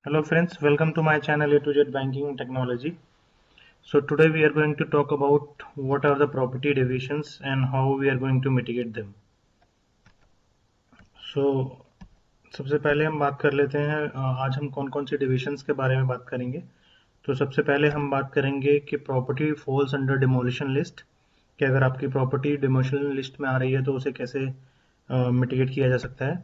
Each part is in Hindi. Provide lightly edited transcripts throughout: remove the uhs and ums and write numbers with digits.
Hello friends, welcome to my channel A to Z Banking Technology. So today we are going to talk about what are the property deviations and how we are going to mitigate them. So सबसे पहले हम बात कर लेते हैं आज हम कौन कौन सी डिविजन्स के बारे में बात करेंगे। तो सबसे पहले हम बात करेंगे कि property falls under demolition list, कि अगर आपकी प्रॉपर्टी डिमोलिशन लिस्ट में आ रही है तो उसे कैसे मिटिगेट किया जा सकता है।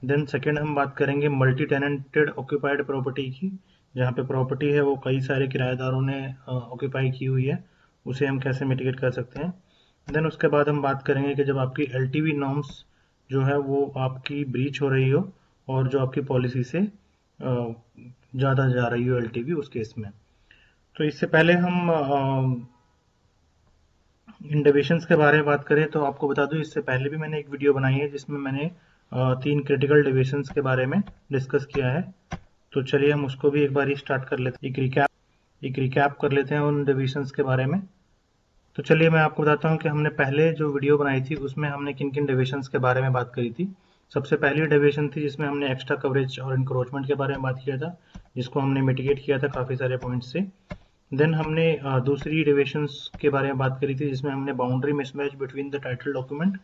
देन सेकेंड हम बात करेंगे मल्टी टेनेंटेड ऑक्यूपाइड प्रॉपर्टी की, जहाँ पे प्रॉपर्टी है वो कई सारे किराएदारों ने ऑक्यूपाई की हुई है, उसे हम कैसे मिटिगेट कर सकते हैं। देन उसके बाद हम बात करेंगे कि जब आपकी एलटीवी नॉर्म्स जो है वो आपकी ब्रीच हो रही हो और जो आपकी पॉलिसी से ज़्यादा जा रही हो एलटीवी, उस केस में। तो इससे पहले हम इन डेविएशंस के बारे में बात करें तो आपको बता दूं, इससे पहले भी मैंने एक वीडियो बनाई है जिसमें मैंने 3 क्रिटिकल डेविएशंस के बारे में डिस्कस किया है। तो चलिए हम उसको भी एक बार ही स्टार्ट कर लेते हैं, एक रिकैप कर लेते हैं उन डेविएशंस के बारे में। तो चलिए मैं आपको बताता हूँ कि हमने पहले जो वीडियो बनाई थी उसमें हमने किन किन डेविएशंस के बारे में बात करी थी। सबसे पहली डेविएशन थी जिसमें हमने एक्स्ट्रा कवरेज और इंक्रोचमेंट के बारे में बात किया था, जिसको हमने मिटिगेट किया था काफ़ी सारे पॉइंट्स से। देन हमने दूसरी डेविएशंस के बारे में बात करी थी जिसमें हमने boundary mismatch between the title document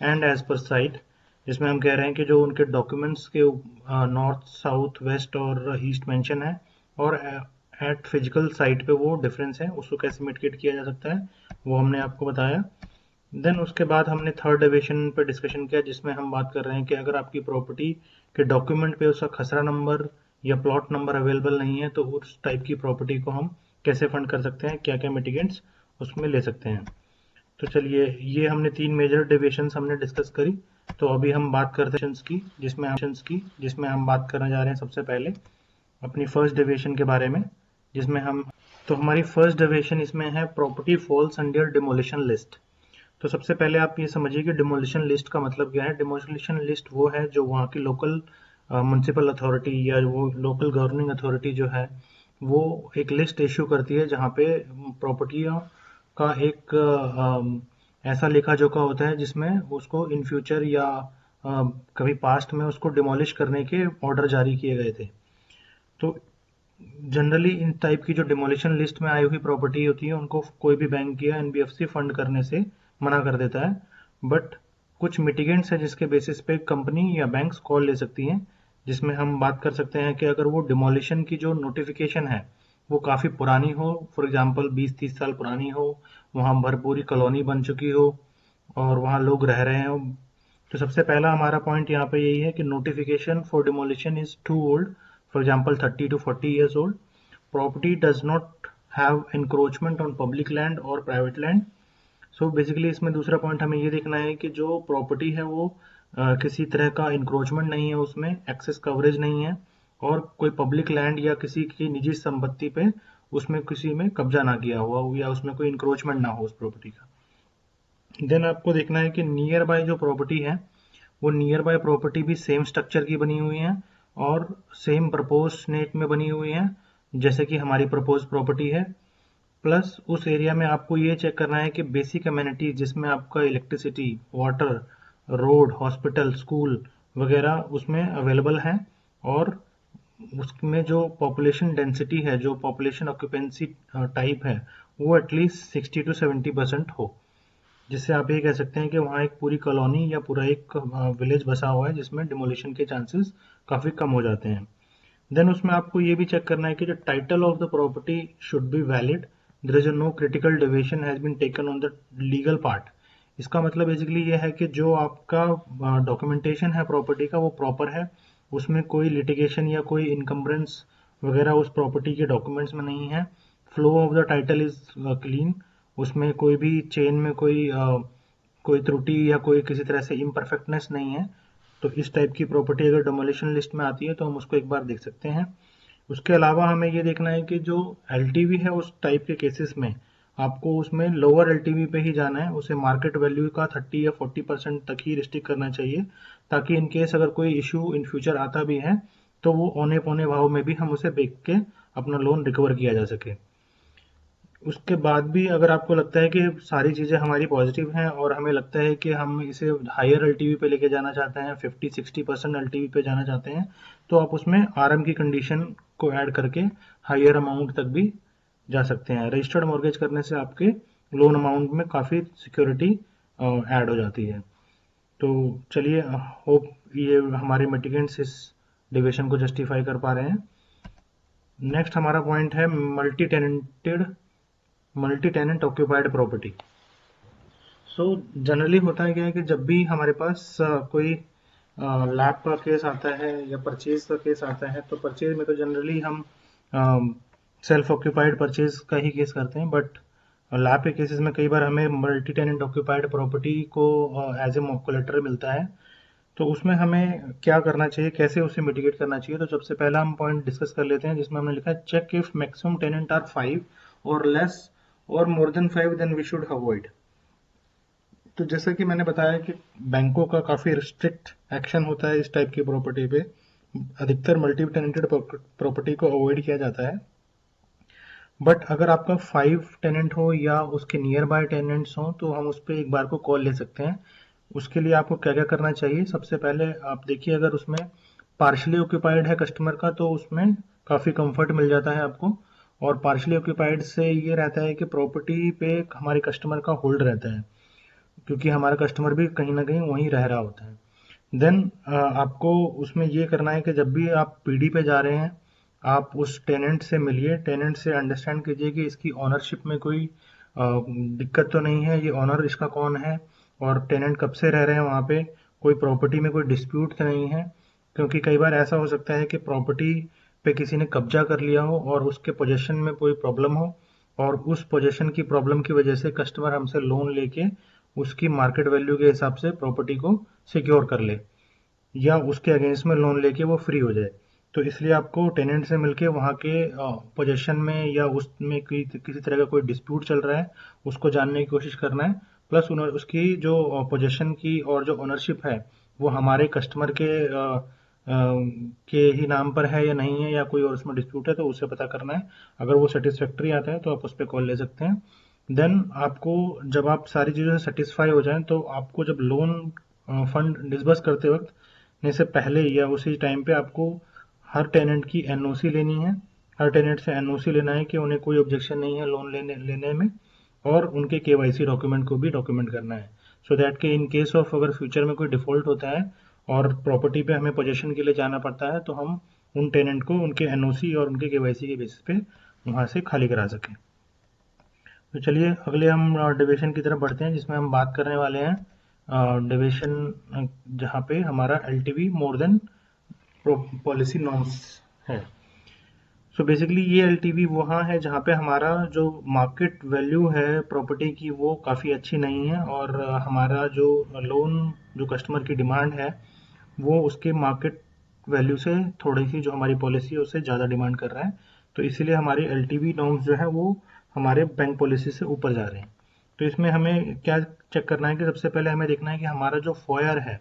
and as per site, जिसमें हम कह रहे हैं कि जो उनके डॉक्यूमेंट्स के नॉर्थ साउथ वेस्ट और ईस्ट मेंशन है और एट फिजिकल साइट पे वो डिफरेंस है, उसको कैसे मिटिगेट किया जा सकता है वो हमने आपको बताया। देन उसके बाद हमने थर्ड डेविएशन पे डिस्कशन किया जिसमें हम बात कर रहे हैं कि अगर आपकी प्रॉपर्टी के डॉक्यूमेंट पे उसका खसरा नंबर या प्लॉट नंबर अवेलेबल नहीं है तो उस टाइप की प्रॉपर्टी को हम कैसे फंड कर सकते हैं, क्या क्या मिटिगेंट्स उसमें ले सकते हैं। तो चलिए ये हमने 3 मेजर डेविएशंस हमने डिस्कस करी। तो अभी हम बात करते हैं जिसमें हम बात करने जा रहे हैं सबसे पहले अपनी फर्स्ट डेविएशन के बारे में, जिसमें हम तो हमारी फर्स्ट डेविएशन इसमें है property falls under demolition list. तो सबसे पहले आप ये समझिए कि डिमोलिशन लिस्ट का मतलब क्या है। डिमोलिशन लिस्ट वो है जो वहाँ की लोकल म्युनिसिपल अथॉरिटी या वो लोकल गवर्निंग अथॉरिटी जो है वो एक लिस्ट इश्यू करती है जहाँ पे प्रॉपर्टियों का एक ऐसा लेखा जोखा होता है जिसमें उसको इन फ्यूचर या कभी पास्ट में उसको डिमोलिश करने के ऑर्डर जारी किए गए थे। तो जनरली इन टाइप की जो डिमोलिशन लिस्ट में आई हुई प्रॉपर्टी होती है उनको कोई भी बैंक या एनबीएफसी फंड करने से मना कर देता है। बट कुछ मिटिगेंट्स है जिसके बेसिस पे कंपनी या बैंक्स कॉल ले सकती हैं, जिसमें हम बात कर सकते हैं कि अगर वो डिमोलिशन की जो नोटिफिकेशन है वो काफ़ी पुरानी हो, फॉर एग्जांपल 20-30 साल पुरानी हो, वहाँ भरपूरी कॉलोनी बन चुकी हो और वहाँ लोग रह रहे हो। तो सबसे पहला हमारा पॉइंट यहाँ पे यही है कि notification for demolition is too old, for example 30 to 40 years old, property does not have encroachment on public land or private land। So basically इसमें दूसरा पॉइंट हमें ये देखना है कि जो प्रॉपर्टी है वो किसी तरह का इंक्रोचमेंट नहीं है, उसमें एक्सेस कवरेज नहीं है और कोई पब्लिक लैंड या किसी की निजी संपत्ति पे उसमें किसी में कब्जा ना किया हुआ हो या उसमें कोई इंक्रोचमेंट ना हो उस प्रॉपर्टी का। देन आपको देखना है कि नियर बाय जो प्रॉपर्टी है वो नियर बाय प्रॉपर्टी भी सेम स्ट्रक्चर की बनी हुई है और सेम प्रपोजनेट में बनी हुई है जैसे कि हमारी प्रपोज प्रॉपर्टी है। प्लस उस एरिया में आपको ये चेक करना है कि बेसिक अमेनिटीज जिसमें आपका electricity, water, road, hospital, school वगैरह उसमें अवेलेबल हैं और उसमें जो पॉपुलेशन डेंसिटी है, जो पॉपुलेशन ऑक्यूपेंसी टाइप है वो एटलीस्ट 60 to 70% हो, जिससे आप ये कह सकते हैं कि वहाँ एक पूरी कॉलोनी या पूरा एक विलेज बसा हुआ है जिसमें डिमोलिशन के चांसेस काफ़ी कम हो जाते हैं। देन उसमें आपको ये भी चेक करना है कि जो title of the property should be valid, there is no critical deviation has been taken on the legal part. इसका मतलब बेसिकली ये है कि जो आपका डॉक्यूमेंटेशन है प्रॉपर्टी का वो प्रॉपर है, उसमें कोई लिटिगेशन या कोई इनकम्बरेंस वगैरह उस प्रॉपर्टी के डॉक्यूमेंट्स में नहीं है। Flow of the title is clean, उसमें कोई भी चेन में कोई त्रुटि या कोई किसी तरह से इम्परफेक्टनेस नहीं है। तो इस टाइप की प्रॉपर्टी अगर डिमोलिशन लिस्ट में आती है तो हम उसको एक बार देख सकते हैं। उसके अलावा हमें ये देखना है कि जो एलटीवी है उस टाइप के केसेस में आपको उसमें लोअर एलटीवी पे ही जाना है, उसे मार्केट वैल्यू का 30 या 40% तक ही रिस्ट्रिक्ट करना चाहिए, ताकि इन केस अगर कोई इशू इन फ्यूचर आता भी है तो वो औने पौने भाव में भी हम उसे बेच के अपना लोन रिकवर किया जा सके। उसके बाद भी अगर आपको लगता है कि सारी चीज़ें हमारी पॉजिटिव हैं और हमें लगता है कि हम इसे हायर एलटीवी पे लेके जाना चाहते हैं, 50-60% एलटीवी पे जाना चाहते हैं, तो आप उसमें आरएम की कंडीशन को ऐड करके हायर अमाउंट तक भी जा सकते हैं। रजिस्टर्ड मॉर्गेज करने से आपके लोन अमाउंट में काफ़ी सिक्योरिटी ऐड हो जाती है। तो चलिए, होप ये हमारे मिटिगेंट्स इस डिविजन को जस्टिफाई कर पा रहे हैं। नेक्स्ट हमारा पॉइंट है multi tenant occupied property. So generally होता है क्या है कि जब भी हमारे पास कोई लैब का केस आता है या परचेज का केस आता है, तो परचेज में तो जनरली हम सेल्फ ऑक्यूपाइड परचेज का ही केस करते हैं, बट लैब के केसेस में कई बार हमें मल्टी टेनेंट ऑक्यूपाइड प्रॉपर्टी को एज ए कोलेटरल मिलता है। तो उसमें हमें क्या करना चाहिए, कैसे उसे मिटिगेट करना चाहिए। तो सबसे पहला हम पॉइंट डिस्कस कर लेते हैं, जिसमें हमने लिखा है check if maximum tenant are 5 और लेस और more than 5 then we should avoid. तो जैसा कि मैंने बताया कि बैंकों का काफ़ी रिस्ट्रिक्ट एक्शन होता है इस टाइप की प्रॉपर्टी पे। अधिकतर मल्टी टेनेंटेड प्रॉपर्टी को अवॉइड किया जाता है, बट अगर आपका 5 टेनेंट हो या उसके नियर बाय टेनेंट्स हो तो हम उस पर एक बार को कॉल ले सकते हैं। उसके लिए आपको क्या क्या करना चाहिए, सबसे पहले आप देखिए, अगर उसमें पार्शली ऑक्यूपाइड है कस्टमर का तो उसमें काफ़ी कंफर्ट मिल जाता है आपको। और पार्शली ऑक्यूपाइड से ये रहता है कि प्रॉपर्टी पे हमारे कस्टमर का होल्ड रहता है, क्योंकि हमारा कस्टमर भी कहीं ना कहीं वहीं रह रहा होता है। देन आपको उसमें ये करना है कि जब भी आप पीडी पे जा रहे हैं, आप उस टेनेंट से मिलिए, टेनेंट से अंडरस्टैंड कीजिए कि इसकी ओनरशिप में कोई दिक्कत तो नहीं है, ये ओनर इसका कौन है और टेनेंट कब से रह रहे हैं वहाँ पे, कोई प्रॉपर्टी में कोई डिस्प्यूट तो नहीं है। क्योंकि कई बार ऐसा हो सकता है कि प्रॉपर्टी पे किसी ने कब्जा कर लिया हो और उसके पोजेशन में कोई प्रॉब्लम हो, और उस पोजेशन की प्रॉब्लम की वजह से कस्टमर हमसे लोन लेके उसकी मार्केट वैल्यू के हिसाब से प्रॉपर्टी को सिक्योर कर ले या उसके अगेंस्ट में लोन लेके वो फ्री हो जाए। तो इसलिए आपको टेनेंट से मिलके वहाँ के पोजेशन में या उसमें किसी तरह का कोई डिस्प्यूट चल रहा है उसको जानने की कोशिश करना है। प्लस उसकी जो पोजेशन की और जो ओनरशिप है वो हमारे कस्टमर के ही नाम पर है या नहीं है, या कोई और उसमें डिस्प्यूट है, तो उसे पता करना है। अगर वो सेटिस्फैक्ट्री आता है तो आप उस पर कॉल ले सकते हैं। देन आपको, जब आप सारी चीज़ों से सेटिस्फाई हो जाएं, तो आपको जब लोन फंड डिसबर्स करते वक्त से पहले या उसी टाइम पे आपको हर टेनेंट की एनओसी लेनी है। हर टेनेंट से एनओसी लेना है कि उन्हें कोई ऑब्जेक्शन नहीं है लोन लेने में, और उनके केवाईसी डॉक्यूमेंट को भी डॉक्यूमेंट करना है, सो दैट कि इन केस ऑफ अगर फ्यूचर में कोई डिफॉल्ट होता है और प्रॉपर्टी पे हमें पोजेशन के लिए जाना पड़ता है, तो हम उन टेनेंट को उनके एनओसी और उनके केवाईसी के बेसिस पे वहाँ से खाली करा सकें। तो चलिए अगले हम डिविजन की तरफ बढ़ते हैं, जिसमें हम बात करने वाले हैं डिविजन जहाँ पे हमारा LTV more than policy norms है। सो बेसिकली ये एलटीवी वहाँ है जहाँ पे हमारा जो मार्केट वैल्यू है प्रॉपर्टी की वो काफ़ी अच्छी नहीं है, और हमारा जो लोन जो कस्टमर की डिमांड है वो उसके मार्केट वैल्यू से थोड़ी सी, जो हमारी पॉलिसी है उससे ज़्यादा डिमांड कर रहा है। तो इसीलिए हमारी एलटीवी नॉर्म्स जो है वो हमारे बैंक पॉलिसी से ऊपर जा रहे हैं। तो इसमें हमें क्या चेक करना है कि सबसे पहले हमें देखना है कि हमारा जो फोयर है,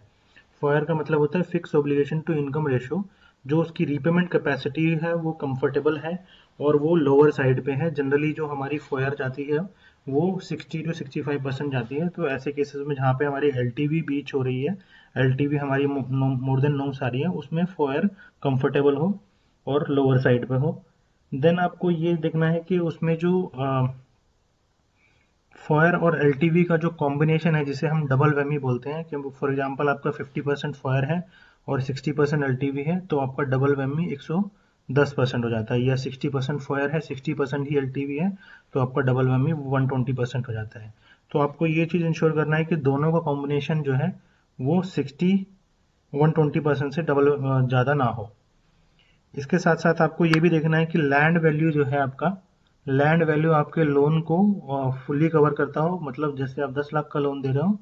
फोयर का मतलब होता है fix obligation to income ratio, जो उसकी रीपेमेंट कैपेसिटी है वो कंफर्टेबल है और वो लोअर साइड पे है। जनरली जो हमारी फोयर जाती है वो 60 to 65% जाती है। तो ऐसे केसेस में जहाँ पे हमारी एलटीवी बीच हो रही है, एलटीवी हमारी मोर देन नॉर्म्स आ रही है, उसमें फोयर कंफर्टेबल हो और लोअर साइड पे हो। देन आपको ये देखना है कि उसमें जो फोयर और एलटीवी का जो कॉम्बिनेशन है, जिसे हम डबल वेमी बोलते हैं, कि फॉर एग्जांपल आपका 50% फोयर है और 60% एलटीवी है, तो आपका डबल वेमी 110% हो जाता है। या 60% फोयर है, 60% ही एलटीवी है, तो आपका डबल वेमी 120% हो जाता है। तो आपको ये चीज़ इंश्योर करना है कि दोनों का कॉम्बिनेशन जो है वो 120% से डबल ज़्यादा ना हो। इसके साथ साथ आपको ये भी देखना है कि लैंड वैल्यू जो है आपका, लैंड वैल्यू आपके लोन को फुल्ली कवर करता हो। मतलब जैसे आप 10 लाख का लोन दे रहे हो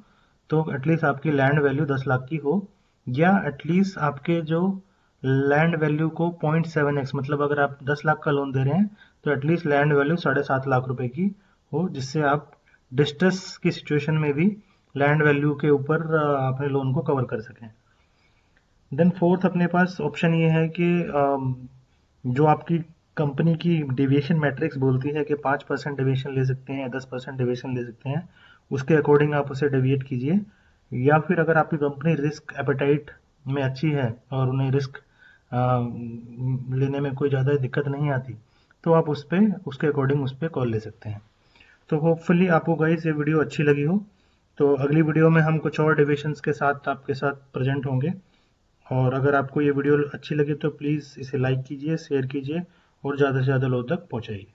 तो एटलीस्ट आपकी लैंड वैल्यू 10 लाख की हो, या एटलीस्ट आपके जो लैंड वैल्यू को 0.7x, मतलब अगर आप 10 लाख का लोन दे रहे हैं तो एटलीस्ट लैंड वैल्यू 7.5 लाख रुपए की हो, जिससे आप डिस्ट्रेस की सिचुएशन में भी लैंड वैल्यू के ऊपर अपने लोन को कवर कर सकें। देन फोर्थ अपने पास ऑप्शन ये है कि जो आपकी कंपनी की डेविएशन मैट्रिक्स बोलती है कि 5% डेविएशन ले सकते हैं, 10% डेविएशन ले सकते हैं, उसके अकॉर्डिंग आप उसे डेविएट कीजिए। या फिर अगर आपकी कंपनी रिस्क एपेटाइट में अच्छी है और उन्हें रिस्क लेने में कोई ज़्यादा दिक्कत नहीं आती, तो आप उस पर उसके अकॉर्डिंग उस पर कॉल ले सकते हैं। तो होपफुली आपको गाइस ये वीडियो अच्छी लगी हो। तो अगली वीडियो में हम कुछ और डेविएशंस के साथ आपके साथ प्रेजेंट होंगे। और अगर आपको ये वीडियो अच्छी लगी तो प्लीज़ इसे लाइक कीजिए, शेयर कीजिए और ज़्यादा से ज़्यादा लोगों तक पहुँचाइए।